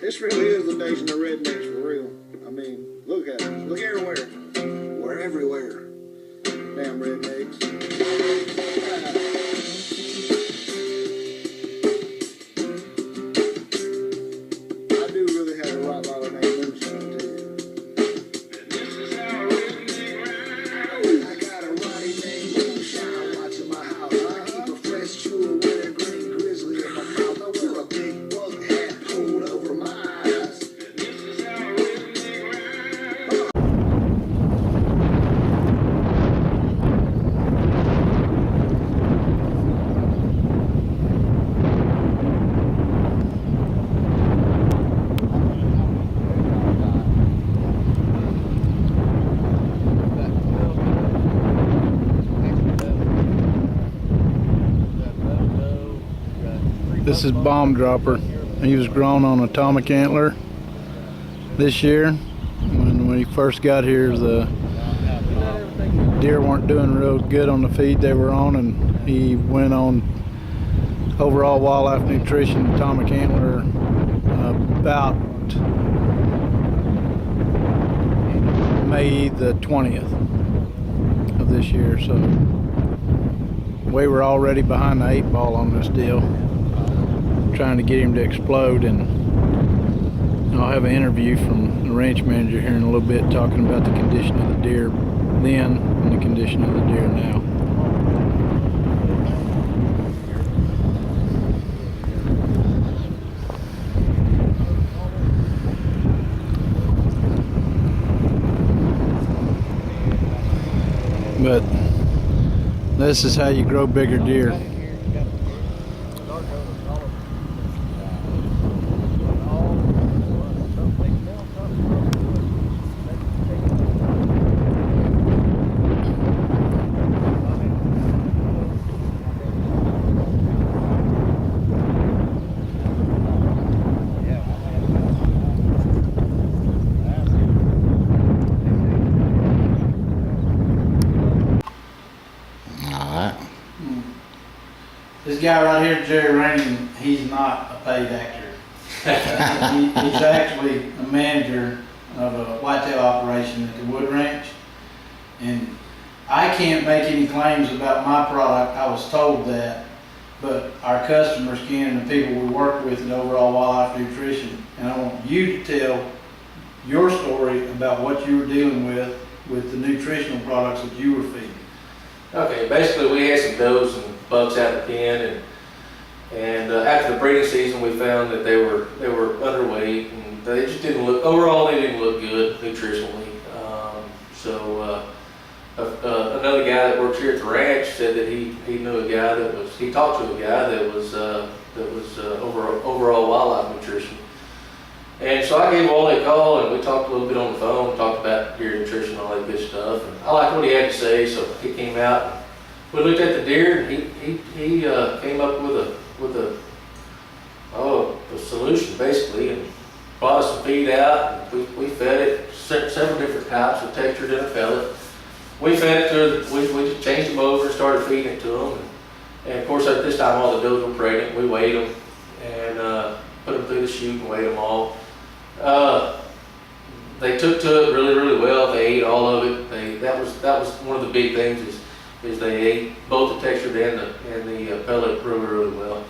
This really is the nation of rednecks for real. I mean, look at it. Look everywhere. We're everywhere. Damn rednecks. I do really have a right lot of name moonshine to you. I got a Roddy named Moonshine watching my house. I keep a fresh chew with a green grizzly in my mouth. I wear a big bug hat pulled over my eyes. This is Bomb Dropper. He was grown on Atomic Antler this year. When we first got here, the deer weren't doing real good on the feed they were on, and he went on Overall Wildlife Nutrition Atomic Antler about May the 20th of this year. So we were already behind the 8 ball on this deal, trying to get him to explode. And I'll have an interview from the ranch manager here in a little bit, talking about the condition of the deer then and the condition of the deer now. But this is how you grow bigger deer. This guy right here, Jerry Rainey, he's not a paid actor. He's actually a manager of a whitetail operation at the Wood Ranch. And I can't make any claims about my product. I was told that, but our customers can, and the people we work with at Overall Wildlife Nutrition. And I want you to tell your story about what you were dealing with the nutritional products that you were feeding. Okay, basically we had some does and bucks out of the pen, and after the breeding season we found that they were underweight, and they just didn't look, overall they didn't look good nutritionally. Another guy that works here at the ranch said that he knew a guy he talked to a guy that was Overall Wildlife Nutrition. And so I gave Wally a call, and we talked a little bit on the phone, talked about deer nutrition and all that good stuff. And I liked what he had to say, so he came out. We looked at the deer, and he came up with a solution basically, and brought us some feed out. And we fed it several different types of textured in a pellet. We fed it to we just changed them over and started feeding it to them. And of course at this time all the does were pregnant. We weighed them and put them through the chute and weighed them all. They took to it really well. They ate all of it. That was one of the big things is they ate both the textured and the pellet really well.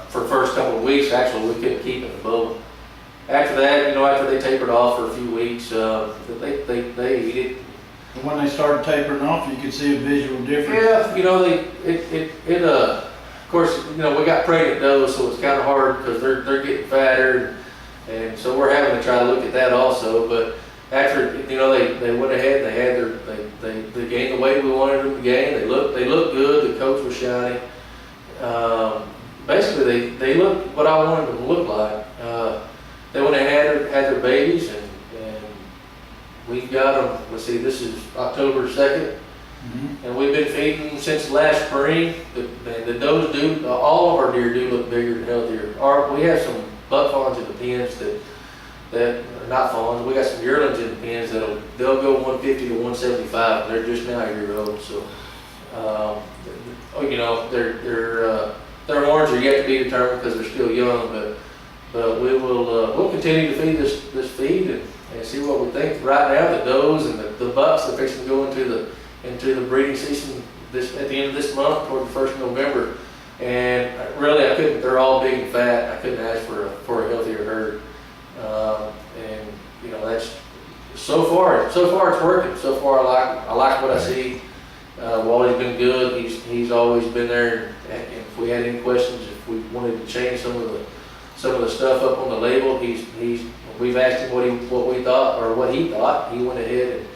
For the first couple of weeks, actually, we couldn't keep it in the bowl. After that, after they tapered off for a few weeks, they ate it. And when they started tapering off, you could see a visual difference. Yeah, of course, we got pregnant does, so it's kind of hard because they're getting fatter, and so we're having to try to look at that also. But after, they went ahead and they had they gained the weight we wanted them to gain. They looked good. The coats were shiny. Basically, they looked what I wanted them to look like. They went ahead and had their babies, and we got them. Let's see, this is October 2nd. Mm-hmm. And we've been feeding them since last spring. The does all of our deer do look bigger and healthier. We have some buck fawns in the pens that are not fawns. We got some yearlings in the pens they'll go 150 to 175. And they're just now a year old. So, their horns are yet to be determined because they're still young. But we'll continue to feed this feed and see what we think. Right now, the does and the bucks are fixing to go into the breeding season at the end of this month, toward the 1st of November. And really, they're all big and fat. I couldn't ask for a healthier herd. And you know, that's so far it's working. So far, I like what I see. Wally's been good. He's always been there. And if we had any questions, if we wanted to change some of the stuff up on the label, we've asked him what we thought or what he thought. He went ahead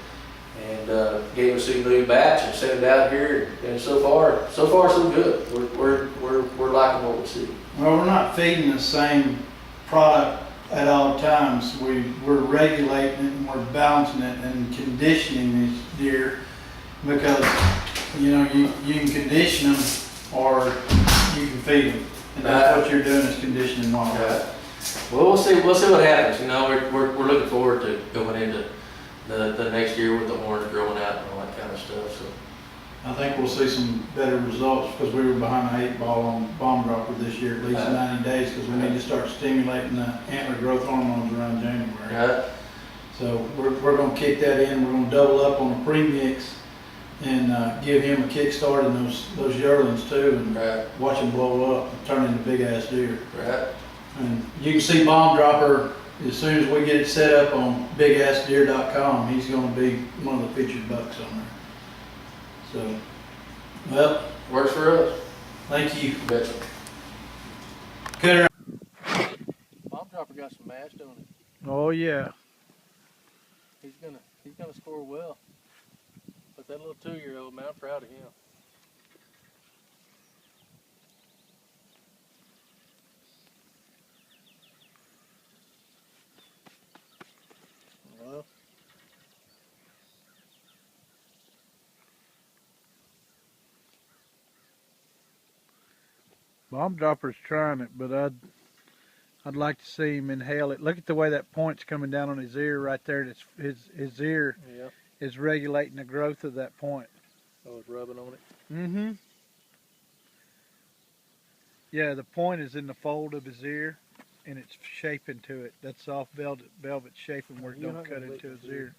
and gave us a new batch and sent it out here. And so far so good. We're liking what we see. Well, we're not feeding the same product at all times. We're regulating it and we're balancing it and conditioning these deer, because you know you can condition them or you can feed them, and that's what you're doing is conditioning wild. Right. Well, we'll see what happens. You know, we're looking forward to going into the next year with the horns growing out and all that kind of stuff. So I think we'll see some better results, because we were behind the 8 ball on bomb dropper this year, at least 90 days, because we need to start stimulating the antler growth hormones around January. right. So we're going to kick that in. We're going to double up on the premix and give him a kickstart in those yearlings too, and Right. watch him blow up and turn into big ass deer. Right. And you can see bomb dropper as soon as we get it set up on bigassdeer.com. He's going to be one of the featured bucks on there. So, well, Works for us. thank you. Betcha. Cutter. Bomb dropper got some mass, don't he? Oh yeah. He's gonna score well. But that little 2-year-old, man, I'm proud of him. Well, Bomb dropper's trying it, but I'd like to see him inhale it. Look at the way that point's coming down on his ear right there. It's his ear yeah. is regulating the growth of that point. I was rubbing on it. Mm-hmm. Yeah, the point is in the fold of his ear, and it's shaping to it. That soft velvet shaping where it You're don't not cut gonna into lick his his ear. ear.